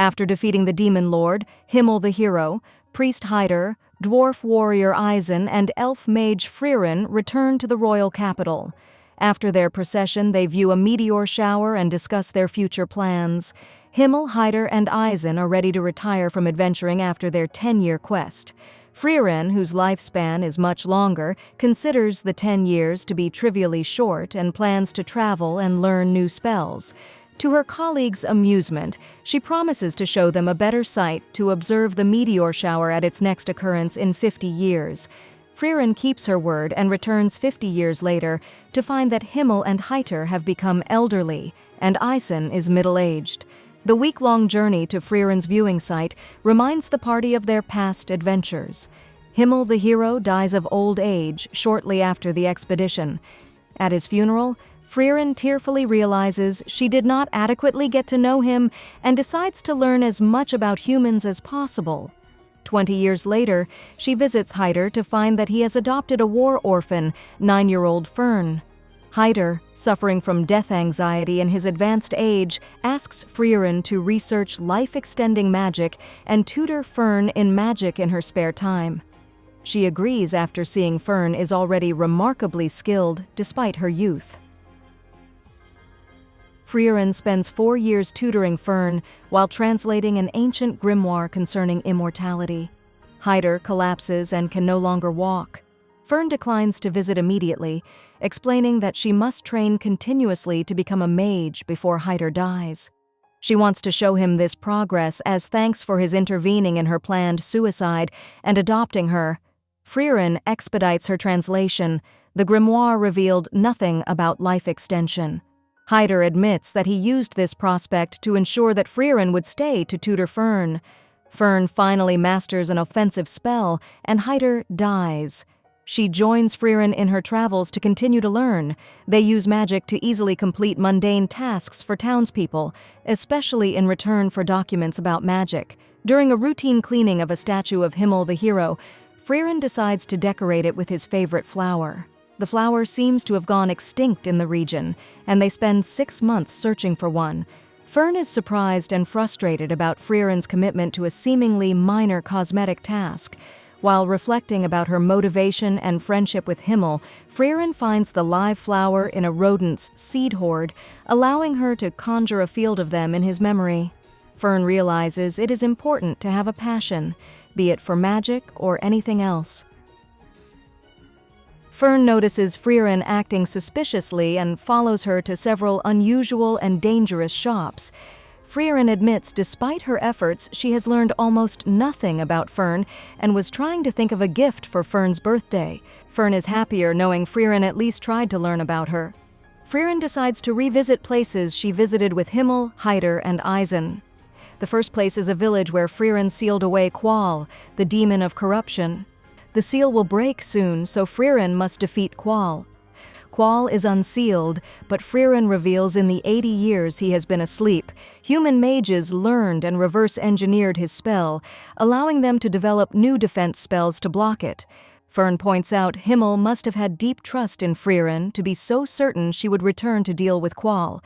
After defeating the Demon Lord, Himmel the hero, Priest Hyder, Dwarf warrior Eisen, and Elf mage Frieren return to the royal capital. After their procession, they view a meteor shower and discuss their future plans. Himmel, Hyder, and Eisen are ready to retire from adventuring after their 10-year quest. Frieren, whose lifespan is much longer, considers the 10 years to be trivially short and plans to travel and learn new spells. To her colleagues' amusement, she promises to show them a better site to observe the meteor shower at its next occurrence in 50 years. Frieren keeps her word and returns 50 years later to find that Himmel and Hyder have become elderly, and Eisen is middle-aged. The week-long journey to Frieren's viewing site reminds the party of their past adventures. Himmel the hero dies of old age shortly after the expedition. At his funeral, Frieren tearfully realizes she did not adequately get to know him and decides to learn as much about humans as possible. 20 years later, she visits Hyder to find that he has adopted a war orphan, 9-year-old Frieren. Hyder, suffering from death anxiety in his advanced age, asks Frieren to research life-extending magic and tutor Frieren in magic in her spare time. She agrees after seeing Frieren is already remarkably skilled despite her youth. Frieren spends 4 years tutoring Frieren while translating an ancient grimoire concerning immortality. Hyder collapses and can no longer walk. Frieren declines to visit immediately, explaining that she must train continuously to become a mage before Hyder dies. She wants to show him this progress as thanks for his intervening in her planned suicide and adopting her. Frieren expedites her translation. The grimoire revealed nothing about life extension. Hyder admits that he used this prospect to ensure that Frieren would stay to tutor Frieren. Frieren finally masters an offensive spell, and Hyder dies. She joins Frieren in her travels to continue to learn. They use magic to easily complete mundane tasks for townspeople, especially in return for documents about magic. During a routine cleaning of a statue of Himmel the hero, Frieren decides to decorate it with his favorite flower. The flower seems to have gone extinct in the region, and they spend 6 months searching for one. Frieren is surprised and frustrated about Frieren's commitment to a seemingly minor cosmetic task. While reflecting about her motivation and friendship with Himmel, Frieren finds the live flower in a rodent's seed hoard, allowing her to conjure a field of them in his memory. Frieren realizes it is important to have a passion, be it for magic or anything else. Frieren notices Frieren acting suspiciously and follows her to several unusual and dangerous shops. Frieren admits despite her efforts, she has learned almost nothing about Frieren and was trying to think of a gift for Frieren's birthday. Frieren is happier knowing Frieren at least tried to learn about her. Frieren decides to revisit places she visited with Himmel, Hyder, and Eisen. The first place is a village where Frieren sealed away Qual, the demon of corruption. The seal will break soon, so Frieren must defeat Qual. Qual is unsealed, but Frieren reveals in the 80 years he has been asleep, human mages learned and reverse-engineered his spell, allowing them to develop new defense spells to block it. Frieren points out Himmel must have had deep trust in Frieren to be so certain she would return to deal with Qual.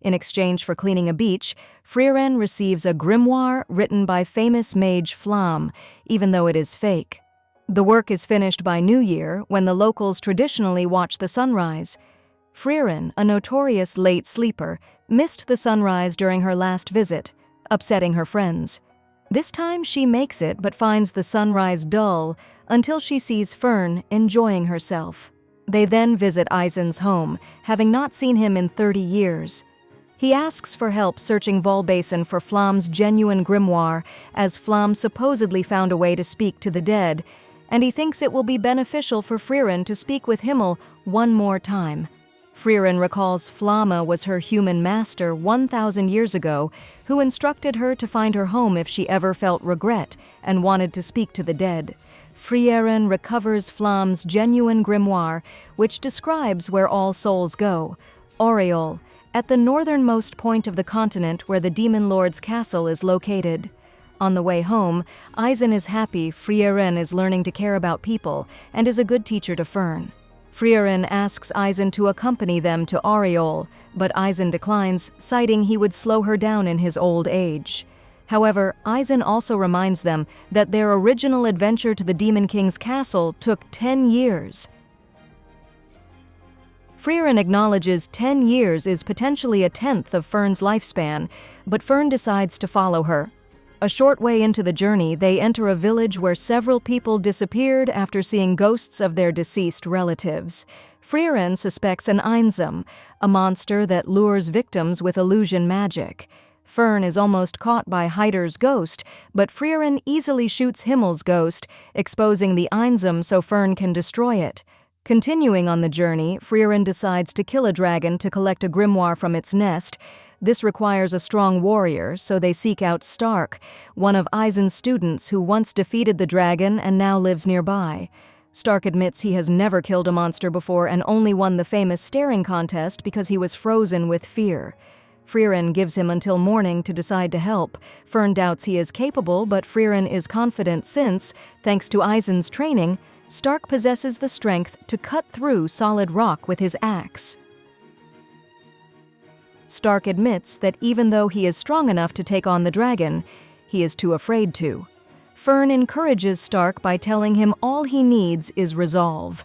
In exchange for cleaning a beach, Frieren receives a grimoire written by famous mage Flam, even though it is fake. The work is finished by New Year, when the locals traditionally watch the sunrise. Frieren, a notorious late sleeper, missed the sunrise during her last visit, upsetting her friends. This time she makes it but finds the sunrise dull until she sees Frieren enjoying herself. They then visit Eisen's home, having not seen him in 30 years. He asks for help searching Volbasin for Flam's genuine grimoire, as Flam supposedly found a way to speak to the dead, and he thinks it will be beneficial for Frieren to speak with Himmel one more time. Frieren recalls Flamma was her human master 1,000 years ago, who instructed her to find her home if she ever felt regret and wanted to speak to the dead. Frieren recovers Flam's genuine grimoire, which describes where all souls go, Aureole, at the northernmost point of the continent where the Demon Lord's castle is located. On the way home, Eisen is happy Frieren is learning to care about people and is a good teacher to Frieren. Frieren asks Eisen to accompany them to Aureole, but Eisen declines, citing he would slow her down in his old age. However, Eisen also reminds them that their original adventure to the Demon King's castle took 10 years. Frieren acknowledges 10 years is potentially a tenth of Fern's lifespan, but Fern decides to follow her. A short way into the journey, they enter a village where several people disappeared after seeing ghosts of their deceased relatives. Frieren suspects an Einzum, a monster that lures victims with illusion magic. Fern is almost caught by Heider's ghost, but Frieren easily shoots Himmel's ghost, exposing the Einzum so Fern can destroy it. Continuing on the journey, Frieren decides to kill a dragon to collect a grimoire from its nest. This requires a strong warrior, so they seek out Stark, one of Eisen's students who once defeated the dragon and now lives nearby. Stark admits he has never killed a monster before and only won the famous staring contest because he was frozen with fear. Frieren gives him until morning to decide to help. Fern doubts he is capable, but Frieren is confident since, thanks to Eisen's training, Stark possesses the strength to cut through solid rock with his axe. Stark admits that even though he is strong enough to take on the dragon, he is too afraid to. Fern encourages Stark by telling him all he needs is resolve.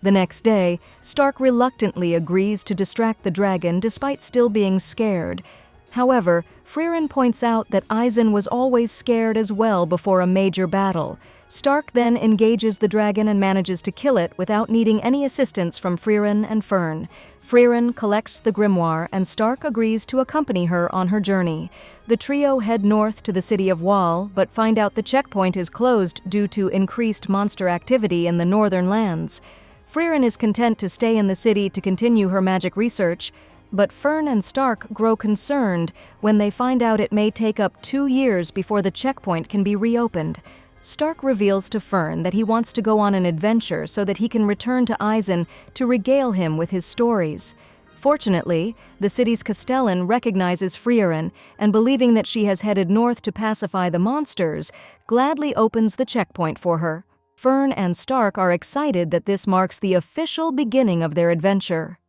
The next day, Stark reluctantly agrees to distract the dragon despite still being scared. However, Frieren points out that Eisen was always scared as well before a major battle. Stark then engages the dragon and manages to kill it without needing any assistance from Frieren and Fern. Frieren collects the grimoire and Stark agrees to accompany her on her journey. The trio head north to the city of Wall, but find out the checkpoint is closed due to increased monster activity in the northern lands. Frieren is content to stay in the city to continue her magic research, but Fern and Stark grow concerned when they find out it may take up 2 years before the checkpoint can be reopened. Stark reveals to Fern that he wants to go on an adventure so that he can return to Eisen to regale him with his stories. Fortunately, the city's Castellan recognizes Frieren and, believing that she has headed north to pacify the monsters, gladly opens the checkpoint for her. Fern and Stark are excited that this marks the official beginning of their adventure.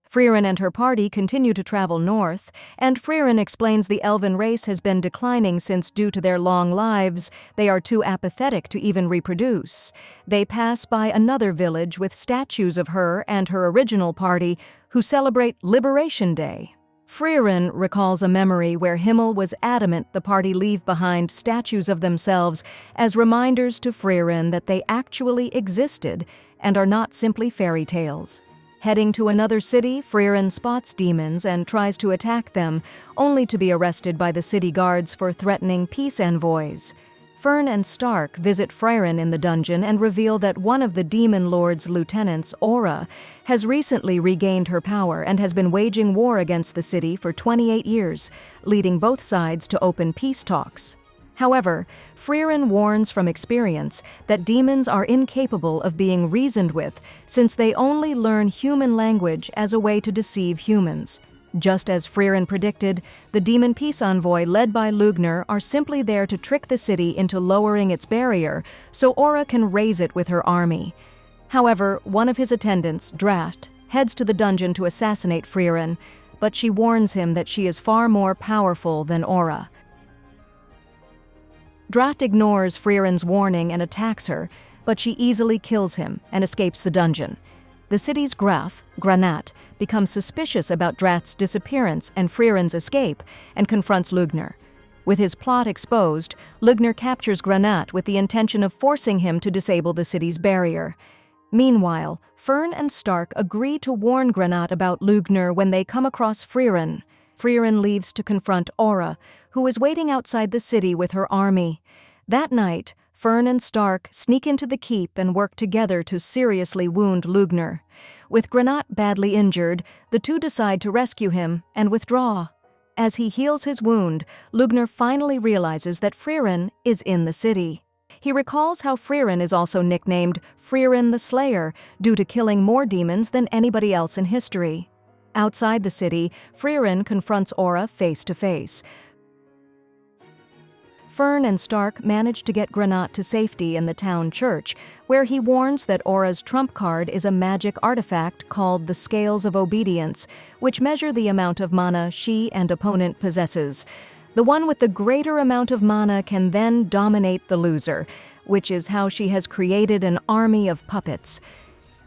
Frieren and her party continue to travel north, and Frieren explains the elven race has been declining since, due to their long lives, they are too apathetic to even reproduce. They pass by another village with statues of her and her original party who celebrate Liberation Day. Frieren recalls a memory where Himmel was adamant the party leave behind statues of themselves as reminders to Frieren that they actually existed and are not simply fairy tales. Heading to another city, Frieren spots demons and tries to attack them, only to be arrested by the city guards for threatening peace envoys. Fern and Stark visit Frieren in the dungeon and reveal that one of the Demon Lord's lieutenants, Aura, has recently regained her power and has been waging war against the city for 28 years, leading both sides to open peace talks. However, Frieren warns from experience that demons are incapable of being reasoned with, since they only learn human language as a way to deceive humans. Just as Frieren predicted, the demon peace envoy led by Lugner are simply there to trick the city into lowering its barrier so Aura can raise it with her army. However, one of his attendants, Draft, heads to the dungeon to assassinate Frieren, but she warns him that she is far more powerful than Aura. Draft ignores Frieren's warning and attacks her, but she easily kills him and escapes the dungeon. The city's Graf, Granat, becomes suspicious about Draft's disappearance and Frieren's escape and confronts Lugner. With his plot exposed, Lugner captures Granat with the intention of forcing him to disable the city's barrier. Meanwhile, Fern and Stark agree to warn Granat about Lugner when they come across Frieren. Frieren leaves to confront Aura, who is waiting outside the city with her army. That night, Fern and Stark sneak into the keep and work together to seriously wound Lugner. With Granat badly injured, the two decide to rescue him and withdraw. As he heals his wound, Lugner finally realizes that Frieren is in the city. He recalls how Frieren is also nicknamed Frieren the Slayer due to killing more demons than anybody else in history. Outside the city, Frieren confronts Aura face to face. Frieren and Stark manage to get Granat to safety in the town church, where he warns that Aura's trump card is a magic artifact called the Scales of Obedience, which measure the amount of mana she and opponent possesses. The one with the greater amount of mana can then dominate the loser, which is how she has created an army of puppets.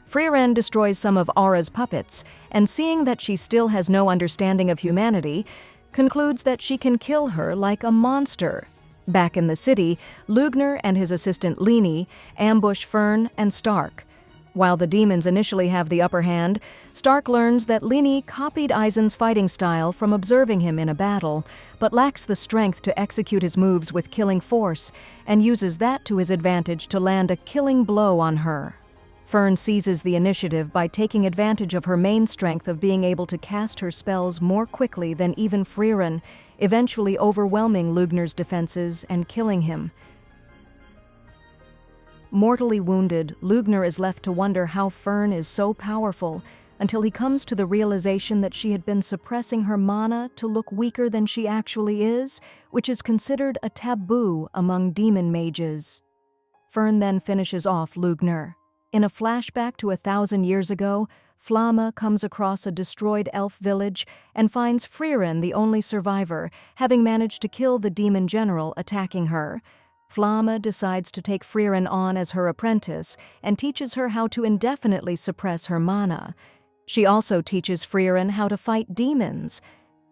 Frieren destroys some of Aura's puppets, and seeing that she still has no understanding of humanity, concludes that she can kill her like a monster. Back in the city, Lugner and his assistant Lini ambush Frieren and Stark. While the demons initially have the upper hand, Stark learns that Lini copied Eisen's fighting style from observing him in a battle, but lacks the strength to execute his moves with killing force, and uses that to his advantage to land a killing blow on her. Frieren seizes the initiative by taking advantage of her main strength of being able to cast her spells more quickly than even Frieren, eventually overwhelming Lugner's defenses and killing him. Mortally wounded, Lugner is left to wonder how Frieren is so powerful, until he comes to the realization that she had been suppressing her mana to look weaker than she actually is, which is considered a taboo among demon mages. Frieren then finishes off Lugner. In a flashback to 1,000 years ago, Flamma comes across a destroyed elf village and finds Frieren the only survivor, having managed to kill the demon general attacking her. Flamma decides to take Frieren on as her apprentice and teaches her how to indefinitely suppress her mana. She also teaches Frieren how to fight demons.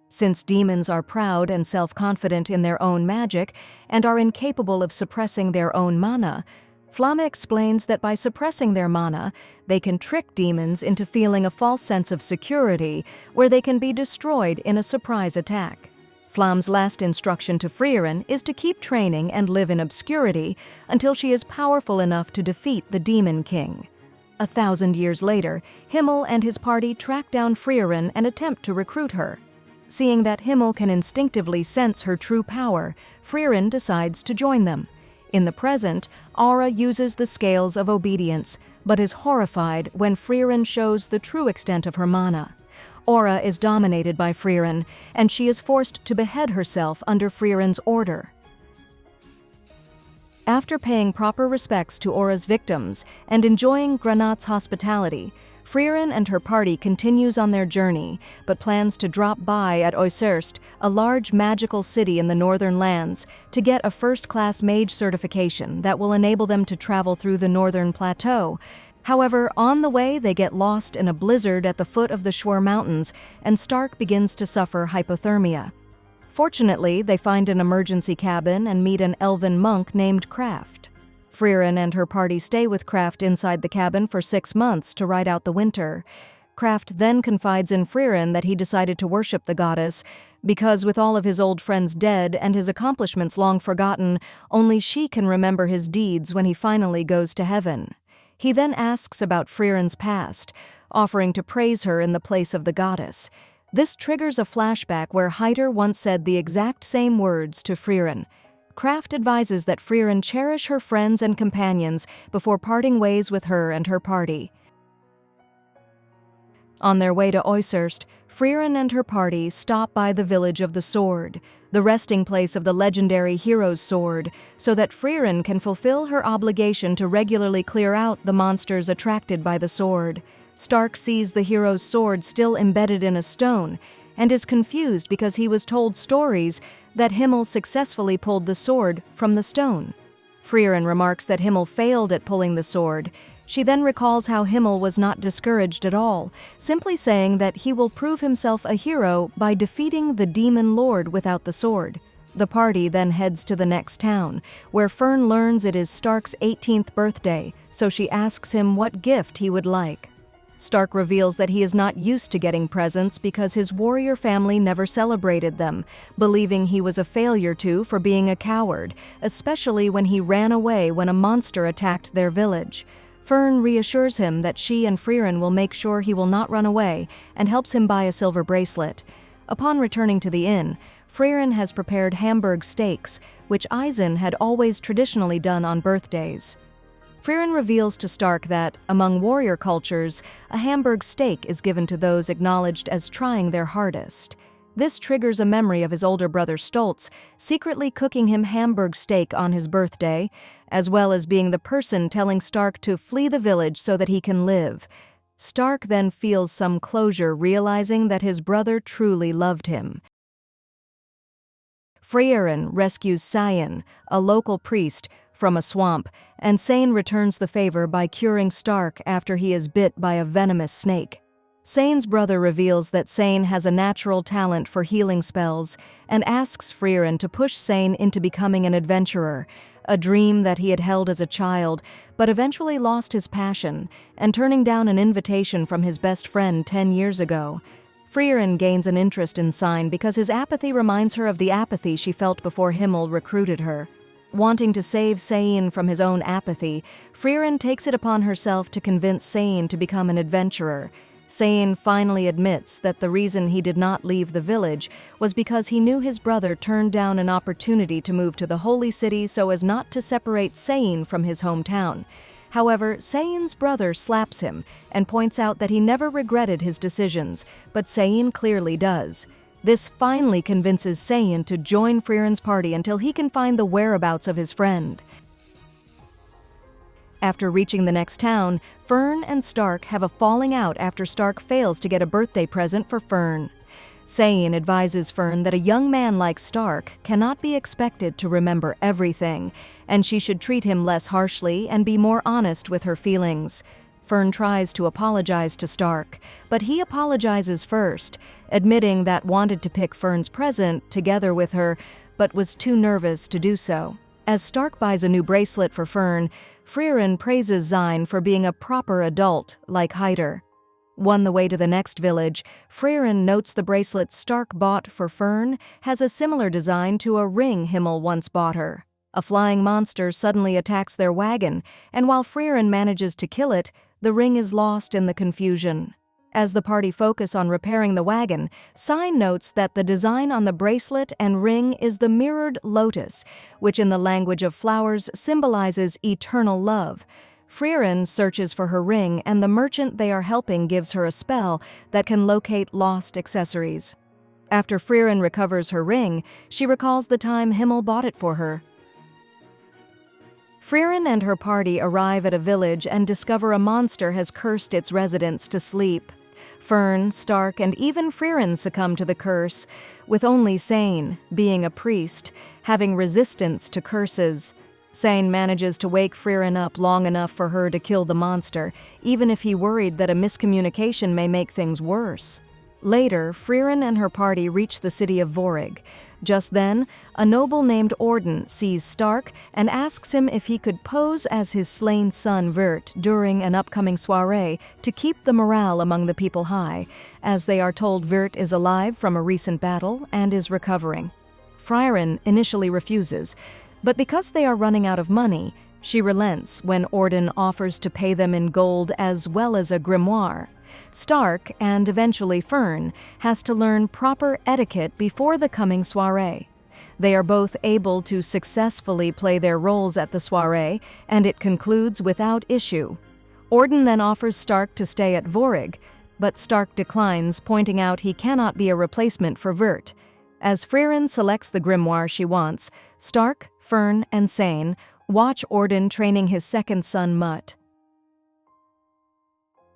Since demons are proud and self-confident in their own magic and are incapable of suppressing their own mana, Flamma explains that by suppressing their mana, they can trick demons into feeling a false sense of security where they can be destroyed in a surprise attack. Flamma's last instruction to Frieren is to keep training and live in obscurity until she is powerful enough to defeat the Demon King. 1,000 years later, Himmel and his party track down Frieren and attempt to recruit her. Seeing that Himmel can instinctively sense her true power, Frieren decides to join them. In the present, Aura uses the Scales of Obedience, but is horrified when Frieren shows the true extent of her mana. Aura is dominated by Frieren, and she is forced to behead herself under Frieren's order. After paying proper respects to Aura's victims and enjoying Granat's hospitality, Frieren and her party continues on their journey, but plans to drop by at Oiserst, a large magical city in the northern lands, to get a first-class mage certification that will enable them to travel through the northern plateau. However, on the way they get lost in a blizzard at the foot of the Schwer Mountains, and Stark begins to suffer hypothermia. Fortunately, they find an emergency cabin and meet an elven monk named Kraft. Frieren and her party stay with Kraft inside the cabin for 6 months to ride out the winter. Kraft then confides in Frieren that he decided to worship the goddess because, with all of his old friends dead and his accomplishments long forgotten, only she can remember his deeds when he finally goes to heaven. He then asks about Frieren's past, offering to praise her in the place of the goddess. This triggers a flashback where Hyder once said the exact same words to Frieren. Kraft advises that Frieren cherish her friends and companions before parting ways with her and her party. On their way to Oiserst, Frieren and her party stop by the Village of the Sword, the resting place of the legendary hero's sword, so that Frieren can fulfill her obligation to regularly clear out the monsters attracted by the sword. Stark sees the hero's sword still embedded in a stone, and is confused because he was told stories that Himmel successfully pulled the sword from the stone. Frieren remarks that Himmel failed at pulling the sword. She then recalls how Himmel was not discouraged at all, simply saying that he will prove himself a hero by defeating the demon lord without the sword. The party then heads to the next town, where Fern learns it is Stark's 18th birthday, so she asks him what gift he would like. Stark reveals that he is not used to getting presents because his warrior family never celebrated them, believing he was a failure for being a coward, especially when he ran away when a monster attacked their village. Fern reassures him that she and Frieren will make sure he will not run away and helps him buy a silver bracelet. Upon returning to the inn, Frieren has prepared Hamburg steaks, which Eisen had always traditionally done on birthdays. Frieren reveals to Stark that, among warrior cultures, a Hamburg steak is given to those acknowledged as trying their hardest. This triggers a memory of his older brother Stoltz secretly cooking him Hamburg steak on his birthday, as well as being the person telling Stark to flee the village so that he can live. Stark then feels some closure, realizing that his brother truly loved him. Frieren rescues Sayin, a local priest, from a swamp, and Sayin returns the favor by curing Stark after he is bit by a venomous snake. Sayin's brother reveals that Sayin has a natural talent for healing spells and asks Frieren to push Sayin into becoming an adventurer, a dream that he had held as a child, but eventually lost his passion, and turning down an invitation from his best friend 10 years ago. Frieren gains an interest in Sayin because his apathy reminds her of the apathy she felt before Himmel recruited her. Wanting to save Sayin from his own apathy, Frieren takes it upon herself to convince Sayin to become an adventurer. Sayin finally admits that the reason he did not leave the village was because he knew his brother turned down an opportunity to move to the Holy City so as not to separate Sayin from his hometown. However, Sayin's brother slaps him and points out that he never regretted his decisions, but Sayin clearly does. This finally convinces Sayin to join Frieren's party until he can find the whereabouts of his friend. After reaching the next town, Fern and Stark have a falling out after Stark fails to get a birthday present for Fern. Sayin advises Fern that a young man like Stark cannot be expected to remember everything, and she should treat him less harshly and be more honest with her feelings. Fern tries to apologize to Stark, but he apologizes first, admitting that wanted to pick Fern's present together with her, but was too nervous to do so. As Stark buys a new bracelet for Fern, Frieren praises Zayn for being a proper adult like Hyder. On the way to the next village, Frieren notes the bracelet Stark bought for Fern has a similar design to a ring Himmel once bought her. A flying monster suddenly attacks their wagon, and while Frieren manages to kill it, the ring is lost in the confusion. As the party focus on repairing the wagon, Zayn notes that the design on the bracelet and ring is the mirrored lotus, which in the language of flowers symbolizes eternal love. Frieren searches for her ring, and the merchant they are helping gives her a spell that can locate lost accessories. After Frieren recovers her ring, she recalls the time Himmel bought it for her. Frieren and her party arrive at a village and discover a monster has cursed its residents to sleep. Fern, Stark, and even Frieren succumb to the curse, with only Sayin, being a priest, having resistance to curses. Sayin manages to wake Frieren up long enough for her to kill the monster, even if he worried that a miscommunication may make things worse. Later, Frieren and her party reach the city of Vorig. Just then, a noble named Orden sees Stark and asks him if he could pose as his slain son Vert during an upcoming soiree to keep the morale among the people high, as they are told Vert is alive from a recent battle and is recovering. Frieren initially refuses, but because they are running out of money, she relents when Orden offers to pay them in gold as well as a grimoire. Stark, and eventually Fern, has to learn proper etiquette before the coming soiree. They are both able to successfully play their roles at the soiree, and it concludes without issue. Orden then offers Stark to stay at Vorig, but Stark declines, pointing out he cannot be a replacement for Vert. As Frieren selects the grimoire she wants, Stark, Fern, and Sayin watch Orden training his second son Mutt.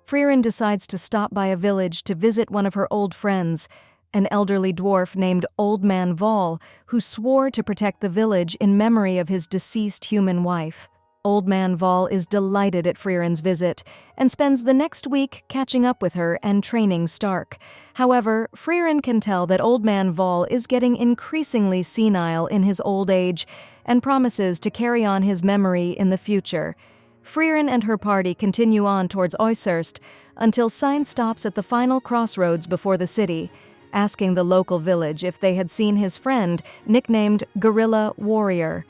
Frieren decides to stop by a village to visit one of her old friends, an elderly dwarf named Old Man Vol, who swore to protect the village in memory of his deceased human wife. Old Man Vol is delighted at Frieren's visit and spends the next week catching up with her and training Stark. However, Frieren can tell that Old Man Vol is getting increasingly senile in his old age and promises to carry on his memory in the future. Frieren and her party continue on towards Oiserst until Sayin stops at the final crossroads before the city, asking the local village if they had seen his friend, nicknamed Guerrilla Warrior.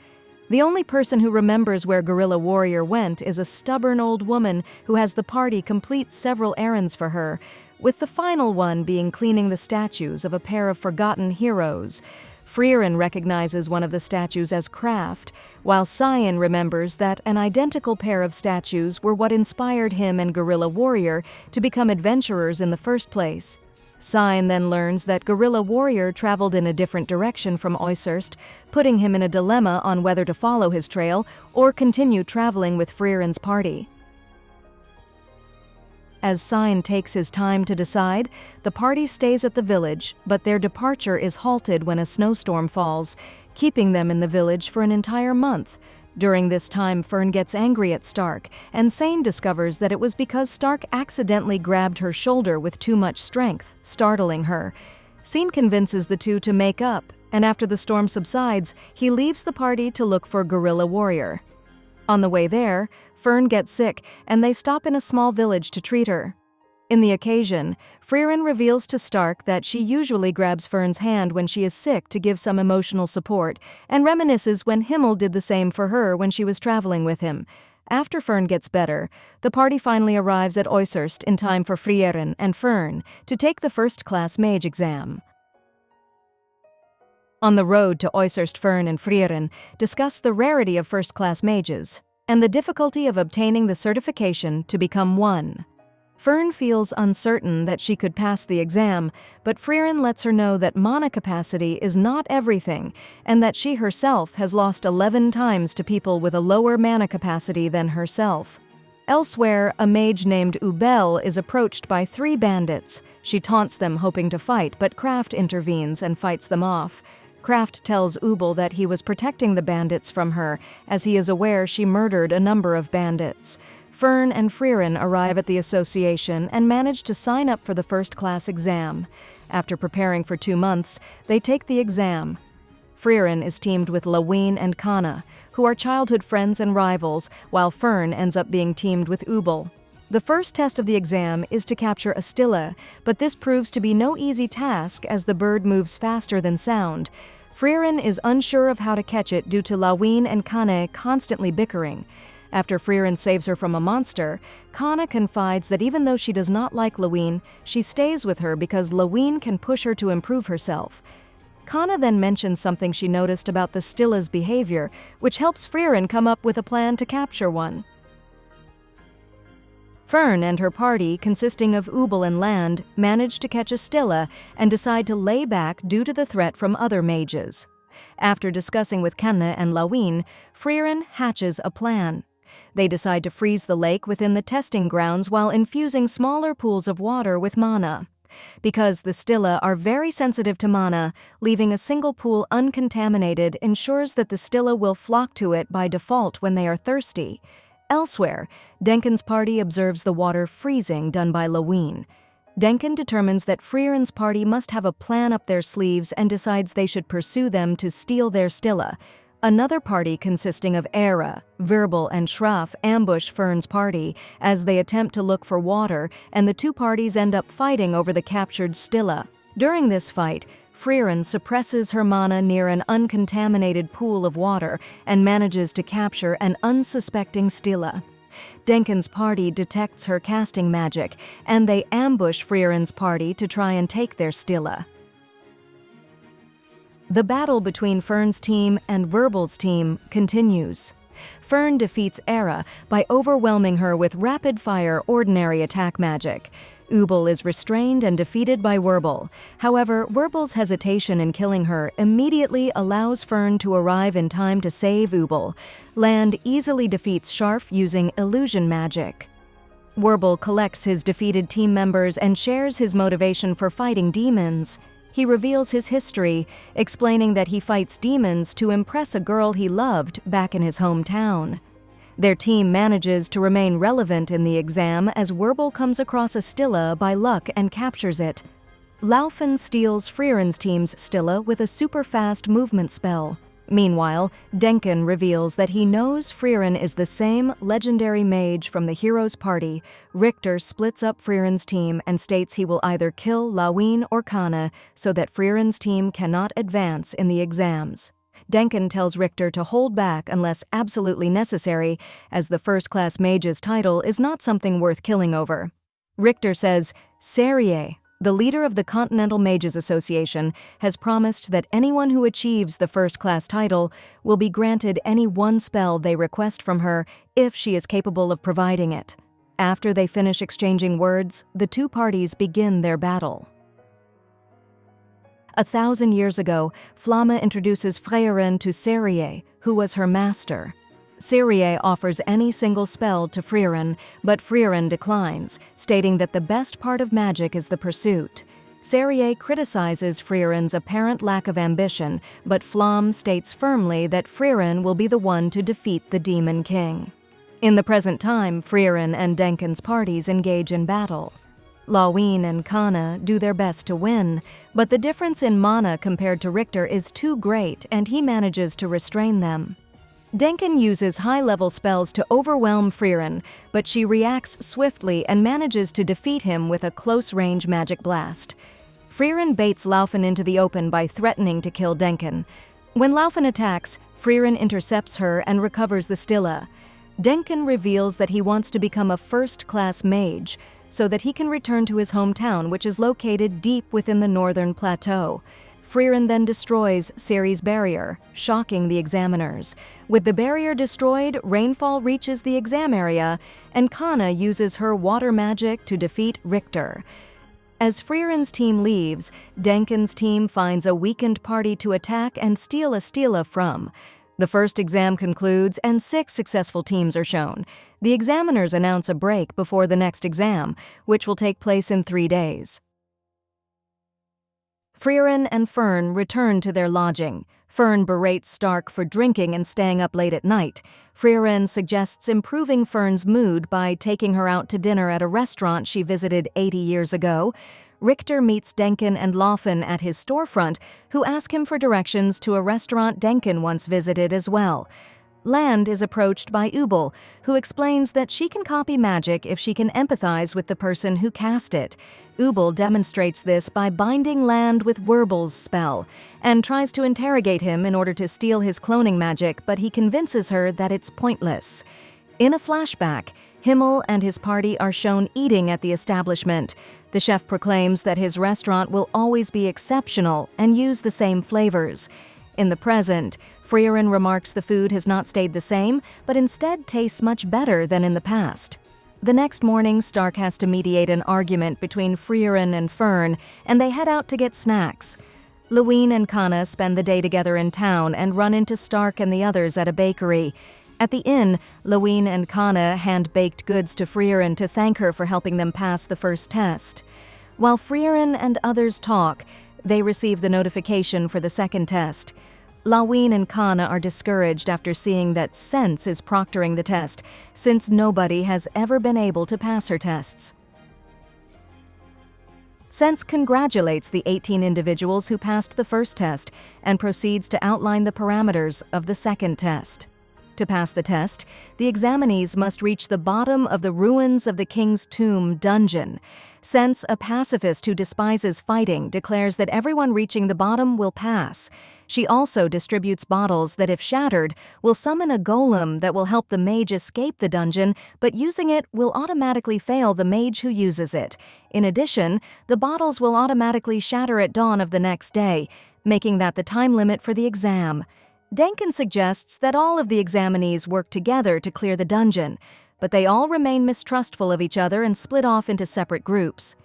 The only person who remembers where Guerrilla Warrior went is a stubborn old woman who has the party complete several errands for her, with the final one being cleaning the statues of a pair of forgotten heroes. Frieren recognizes one of the statues as Kraft, while Sayin remembers that an identical pair of statues were what inspired him and Guerrilla Warrior to become adventurers in the first place. Sign then learns that Guerrilla Warrior traveled in a different direction from Oisurst, putting him in a dilemma on whether to follow his trail or continue traveling with Frieren's party. As Sign takes his time to decide, the party stays at the village, but their departure is halted when a snowstorm falls, keeping them in the village for an entire month. During this time, Fern gets angry at Stark, and Sane discovers that it was because Stark accidentally grabbed her shoulder with too much strength, startling her. Sane convinces the two to make up, and after the storm subsides, he leaves the party to look for Guerrilla Warrior. On the way there, Fern gets sick, and they stop in a small village to treat her. In the occasion, Frieren reveals to Stark that she usually grabs Fern's hand when she is sick to give some emotional support, and reminisces when Himmel did the same for her when she was traveling with him. After Fern gets better, the party finally arrives at Oisurst in time for Frieren and Fern to take the first-class mage exam. On the road to Oisurst, Fern and Frieren discuss the rarity of first-class mages and the difficulty of obtaining the certification to become one. Fern feels uncertain that she could pass the exam, but Frieren lets her know that mana capacity is not everything, and that she herself has lost 11 times to people with a lower mana capacity than herself. Elsewhere, a mage named Ubel is approached by 3 bandits. She taunts them hoping to fight, but Kraft intervenes and fights them off. Kraft tells Ubel that he was protecting the bandits from her, as he is aware she murdered a number of bandits. Fern and Frieren arrive at the association and manage to sign up for the first-class exam. After preparing for 2 months, they take the exam. Frieren is teamed with Lawine and Kana, who are childhood friends and rivals, while Fern ends up being teamed with Ubel. The first test of the exam is to capture a stilla, but this proves to be no easy task as the bird moves faster than sound. Frieren is unsure of how to catch it due to Lawine and Kana constantly bickering. After Frieren saves her from a monster, Kana confides that even though she does not like Lawine, she stays with her because Lawine can push her to improve herself. Kana then mentions something she noticed about the Stilla's behavior, which helps Frieren come up with a plan to capture one. Fern and her party, consisting of Ubel and Land, manage to catch a Stilla and decide to lay back due to the threat from other mages. After discussing with Kana and Lawine, Frieren hatches a plan. They decide to freeze the lake within the testing grounds while infusing smaller pools of water with mana. Because the Stilla are very sensitive to mana, leaving a single pool uncontaminated ensures that the Stilla will flock to it by default when they are thirsty. Elsewhere, Denken's party observes the water freezing done by Lawine. Denken determines that Frieren's party must have a plan up their sleeves and decides they should pursue them to steal their Stilla. Another party consisting of Era, Verbal, and Schraff ambush Fern's party as they attempt to look for water, and the 2 parties end up fighting over the captured Stilla. During this fight, Frieren suppresses her mana near an uncontaminated pool of water and manages to capture an unsuspecting Stilla. Denken's party detects her casting magic, and they ambush Frieren's party to try and take their Stilla. The battle between Fern's team and Verbal's team continues. Fern defeats Era by overwhelming her with rapid-fire ordinary attack magic. Ubel is restrained and defeated by Verbal. However, Verbal's hesitation in killing her immediately allows Fern to arrive in time to save Ubel. Land easily defeats Scharf using illusion magic. Verbal collects his defeated team members and shares his motivation for fighting demons. He reveals his history, explaining that he fights demons to impress a girl he loved back in his hometown. Their team manages to remain relevant in the exam as Verbal comes across a Stilla by luck and captures it. Laufen steals Frieren's team's Stilla with a super-fast movement spell. Meanwhile, Denken reveals that he knows Frieren is the same legendary mage from the hero's party. Richter splits up Frieren's team and states he will either kill Lawine or Kana so that Frieren's team cannot advance in the exams. Denken tells Richter to hold back unless absolutely necessary, as the first-class mage's title is not something worth killing over. Richter says, Serie, the leader of the Continental Mages Association, has promised that anyone who achieves the first-class title will be granted any one spell they request from her if she is capable of providing it. After they finish exchanging words, the 2 parties begin their battle. 1,000 years ago, Flamme introduces Frieren to Serie, who was her master. Serie offers any single spell to Frieren, but Frieren declines, stating that the best part of magic is the pursuit. Serie criticizes Frieren's apparent lack of ambition, but Flamme states firmly that Frieren will be the one to defeat the Demon King. In the present time, Frieren and Denken's parties engage in battle. Lawine and Kana do their best to win, but the difference in mana compared to Richter is too great and he manages to restrain them. Denken uses high-level spells to overwhelm Frieren, but she reacts swiftly and manages to defeat him with a close-range magic blast. Frieren baits Laufen into the open by threatening to kill Denken. When Laufen attacks, Frieren intercepts her and recovers the Stilla. Denken reveals that he wants to become a first-class mage, so that he can return to his hometown, which is located deep within the northern plateau. Frieren then destroys Serie's barrier, shocking the examiners. With the barrier destroyed, rainfall reaches the exam area, and Kana uses her water magic to defeat Richter. As Frieren's team leaves, Denken's team finds a weakened party to attack and steal a Stilla from. The first exam concludes and 6 successful teams are shown. The examiners announce a break before the next exam, which will take place in 3 days. Frieren and Fern return to their lodging. Fern berates Stark for drinking and staying up late at night. Frieren suggests improving Fern's mood by taking her out to dinner at a restaurant she visited 80 years ago. Richter meets Denken and Laufen at his storefront, who ask him for directions to a restaurant Denken once visited as well. Land is approached by Ubel, who explains that she can copy magic if she can empathize with the person who cast it. Ubel demonstrates this by binding Land with Wirbel's spell, and tries to interrogate him in order to steal his cloning magic, but he convinces her that it's pointless. In a flashback, Himmel and his party are shown eating at the establishment. The chef proclaims that his restaurant will always be exceptional and use the same flavors. In the present, Frieren remarks the food has not stayed the same, but instead tastes much better than in the past. The next morning, Stark has to mediate an argument between Frieren and Fern, and they head out to get snacks. Lawine and Kana spend the day together in town and run into Stark and the others at a bakery. At the inn, Lawine and Kana hand baked goods to Frieren to thank her for helping them pass the first test. While Frieren and others talk, they receive the notification for the second test. Lawine and Kana are discouraged after seeing that Sense is proctoring the test, since nobody has ever been able to pass her tests. Sense congratulates the 18 individuals who passed the first test and proceeds to outline the parameters of the second test. To pass the test, the examinees must reach the bottom of the Ruins of the King's Tomb dungeon. Sense, a pacifist who despises fighting, declares that everyone reaching the bottom will pass. She also distributes bottles that, if shattered, will summon a golem that will help the mage escape the dungeon, but using it will automatically fail the mage who uses it. In addition, the bottles will automatically shatter at dawn of the next day, making that the time limit for the exam. Denken suggests that all of the examinees work together to clear the dungeon, but they all remain mistrustful of each other and split off into separate groups.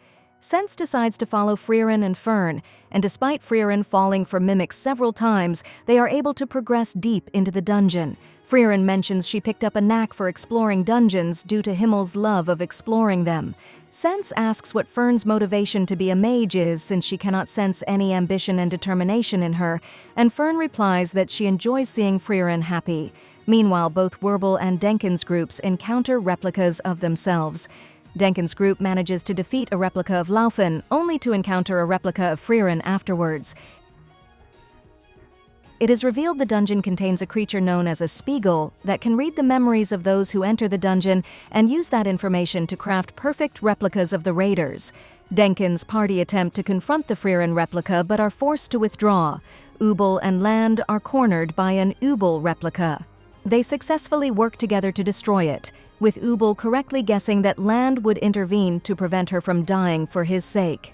Sense decides to follow Frieren and Fern, and despite Frieren falling for mimics several times, they are able to progress deep into the dungeon. Frieren mentions she picked up a knack for exploring dungeons due to Himmel's love of exploring them. Sense asks what Fern's motivation to be a mage is, since she cannot sense any ambition and determination in her, and Fern replies that she enjoys seeing Frieren happy. Meanwhile, both Wirbel and Denken's groups encounter replicas of themselves. Denken's group manages to defeat a replica of Laufen, only to encounter a replica of Frieren afterwards. It is revealed the dungeon contains a creature known as a Spiegel that can read the memories of those who enter the dungeon and use that information to craft perfect replicas of the raiders. Denken's party attempt to confront the Frieren replica but are forced to withdraw. Ubel and Land are cornered by an Ubel replica. They successfully work together to destroy it, with Ubel correctly guessing that Land would intervene to prevent her from dying for his sake.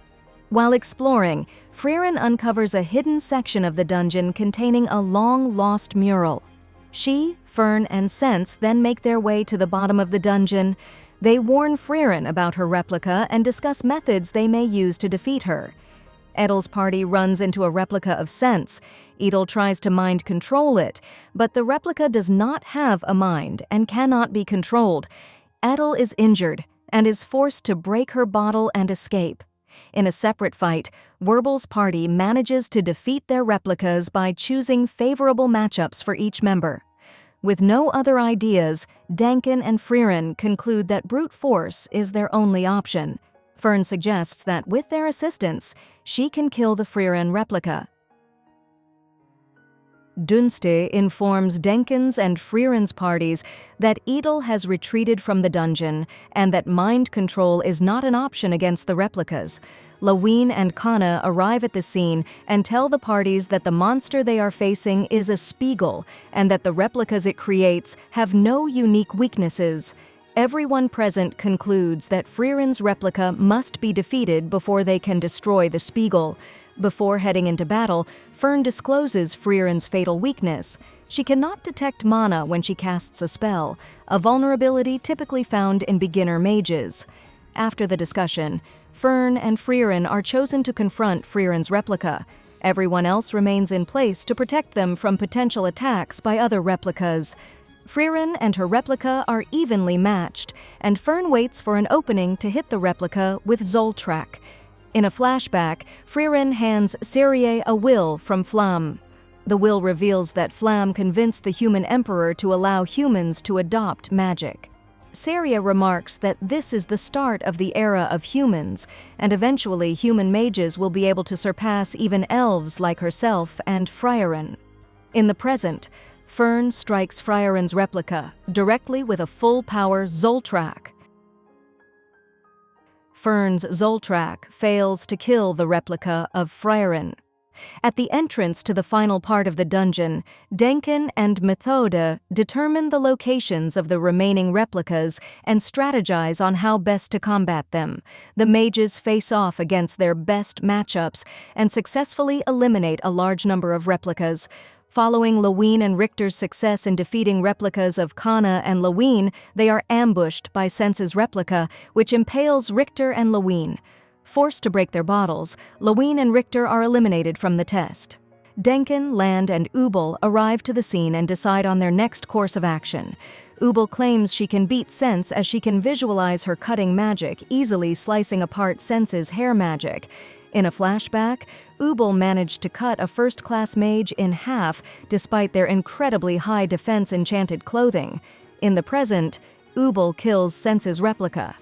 While exploring, Frieren uncovers a hidden section of the dungeon containing a long-lost mural. She, Fern, and Sense then make their way to the bottom of the dungeon. They warn Frieren about her replica and discuss methods they may use to defeat her. Edel's party runs into a replica of Sense. Edel tries to mind control it, but the replica does not have a mind and cannot be controlled. Edel is injured and is forced to break her bottle and escape. In a separate fight, Werbel's party manages to defeat their replicas by choosing favorable matchups for each member. With no other ideas, Denken and Frieren conclude that brute force is their only option. Fern suggests that with their assistance, she can kill the Frieren replica. Dunste informs Denken's and Frieren's parties that Edel has retreated from the dungeon and that mind control is not an option against the replicas. Lawine and Kana arrive at the scene and tell the parties that the monster they are facing is a Spiegel and that the replicas it creates have no unique weaknesses. Everyone present concludes that Frieren's replica must be defeated before they can destroy the Spiegel. Before heading into battle, Fern discloses Frieren's fatal weakness. She cannot detect mana when she casts a spell, a vulnerability typically found in beginner mages. After the discussion, Fern and Frieren are chosen to confront Frieren's replica. Everyone else remains in place to protect them from potential attacks by other replicas. Frieren and her replica are evenly matched, and Fern waits for an opening to hit the replica with Zoltrak. In a flashback, Frieren hands Serie a will from Flamme. The will reveals that Flamme convinced the human emperor to allow humans to adopt magic. Serie remarks that this is the start of the era of humans, and eventually human mages will be able to surpass even elves like herself and Frieren. In the present, Fern strikes Frieren's replica directly with a full-power Zoltrak. Fern's Zoltrak fails to kill the replica of Frieren. At the entrance to the final part of the dungeon, Denken and Methode determine the locations of the remaining replicas and strategize on how best to combat them. The mages face off against their best matchups and successfully eliminate a large number of replicas. Following Lawine and Richter's success in defeating replicas of Kana and Lawine, they are ambushed by Sense's replica, which impales Richter and Lawine. Forced to break their bottles, Lawine and Richter are eliminated from the test. Denken, Land, and Ubel arrive to the scene and decide on their next course of action. Ubel claims she can beat Sense as she can visualize her cutting magic, easily slicing apart Sense's hair magic. In a flashback, Ubel managed to cut a first-class mage in half despite their incredibly high defense enchanted clothing. In the present, Ubel kills Sense's replica.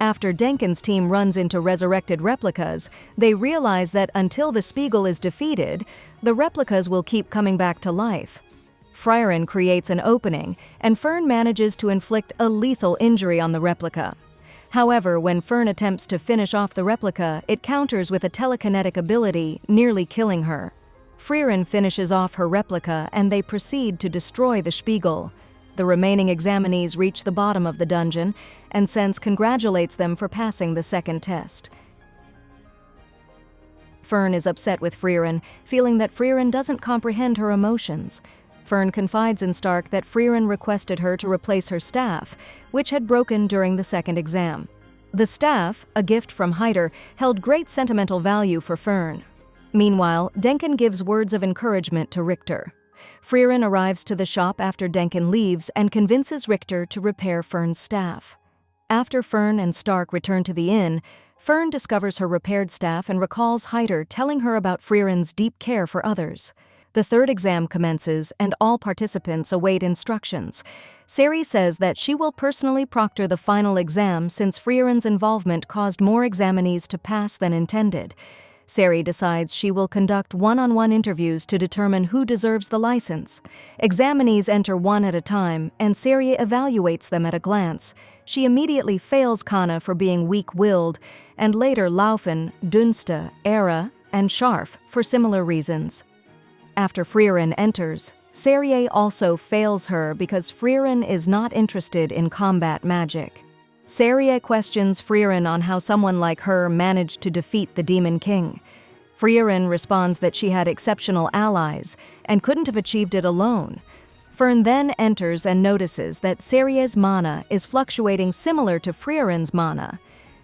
After Denken's team runs into resurrected replicas, they realize that until the Spiegel is defeated, the replicas will keep coming back to life. Frieren creates an opening, and Fern manages to inflict a lethal injury on the replica. However, when Fern attempts to finish off the replica, it counters with a telekinetic ability, nearly killing her. Frieren finishes off her replica and they proceed to destroy the Spiegel. The remaining examinees reach the bottom of the dungeon, and Sense congratulates them for passing the second test. Fern is upset with Frieren, feeling that Frieren doesn't comprehend her emotions. Fern confides in Stark that Frieren requested her to replace her staff, which had broken during the second exam. The staff, a gift from Hyder, held great sentimental value for Fern. Meanwhile, Denken gives words of encouragement to Richter. Frieren arrives to the shop after Denken leaves and convinces Richter to repair Fern's staff. After Fern and Stark return to the inn, Fern discovers her repaired staff and recalls Hyder telling her about Frieren's deep care for others. The third exam commences, and all participants await instructions. Seri says that she will personally proctor the final exam since Frieren's involvement caused more examinees to pass than intended. Seri decides she will conduct one-on-one interviews to determine who deserves the license. Examinees enter one at a time, and Seri evaluates them at a glance. She immediately fails Kana for being weak-willed, and later Laufen, Dunste, Era, and Scharf for similar reasons. After Frieren enters, Serie also fails her because Frieren is not interested in combat magic. Serie questions Frieren on how someone like her managed to defeat the Demon King. Frieren responds that she had exceptional allies and couldn't have achieved it alone. Fern then enters and notices that Serie's mana is fluctuating similar to Frieren's mana.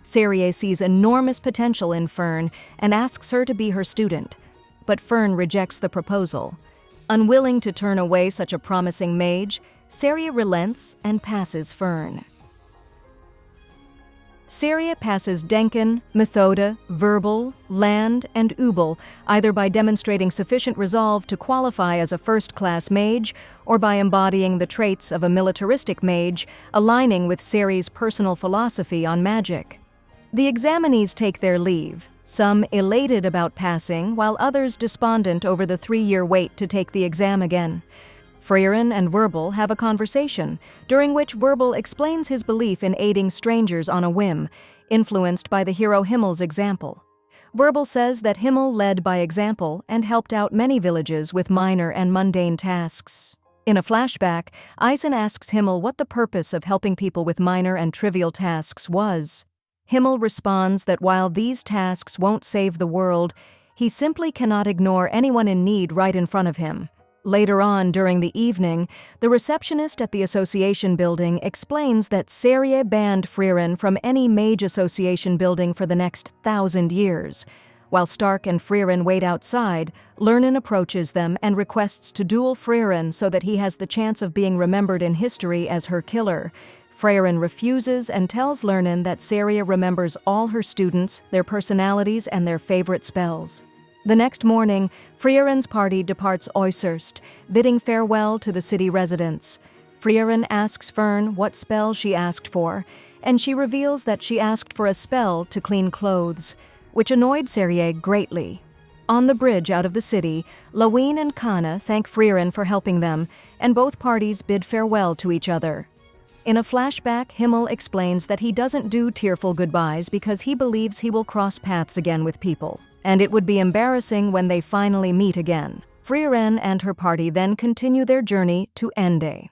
Serie sees enormous potential in Frieren and asks her to be her student, but Frieren rejects the proposal. Unwilling to turn away such a promising mage, Serie relents and passes Frieren. Serie passes Denken, Methode, Verbal, Land, and Ubel, either by demonstrating sufficient resolve to qualify as a first-class mage, or by embodying the traits of a militaristic mage, aligning with Serie's personal philosophy on magic. The examinees take their leave, some elated about passing, while others despondent over the 3-year wait to take the exam again. Frieren and Verbal have a conversation, during which Verbal explains his belief in aiding strangers on a whim, influenced by the hero Himmel's example. Verbal says that Himmel led by example and helped out many villages with minor and mundane tasks. In a flashback, Eisen asks Himmel what the purpose of helping people with minor and trivial tasks was. Himmel responds that while these tasks won't save the world, he simply cannot ignore anyone in need right in front of him. Later on, during the evening, the receptionist at the association building explains that Serie banned Frieren from any mage association building for the next 1,000 years. While Stark and Frieren wait outside, Lernen approaches them and requests to duel Frieren so that he has the chance of being remembered in history as her killer. Frieren refuses and tells Lernen that Serie remembers all her students, their personalities, and their favorite spells. The next morning, Frieren's party departs Oeserst, bidding farewell to the city residents. Frieren asks Frieren what spell she asked for, and she reveals that she asked for a spell to clean clothes, which annoyed Serie greatly. On the bridge out of the city, Lawine and Kana thank Frieren for helping them, and both parties bid farewell to each other. In a flashback, Himmel explains that he doesn't do tearful goodbyes because he believes he will cross paths again with people, and it would be embarrassing when they finally meet again. Frieren and her party then continue their journey to Ende.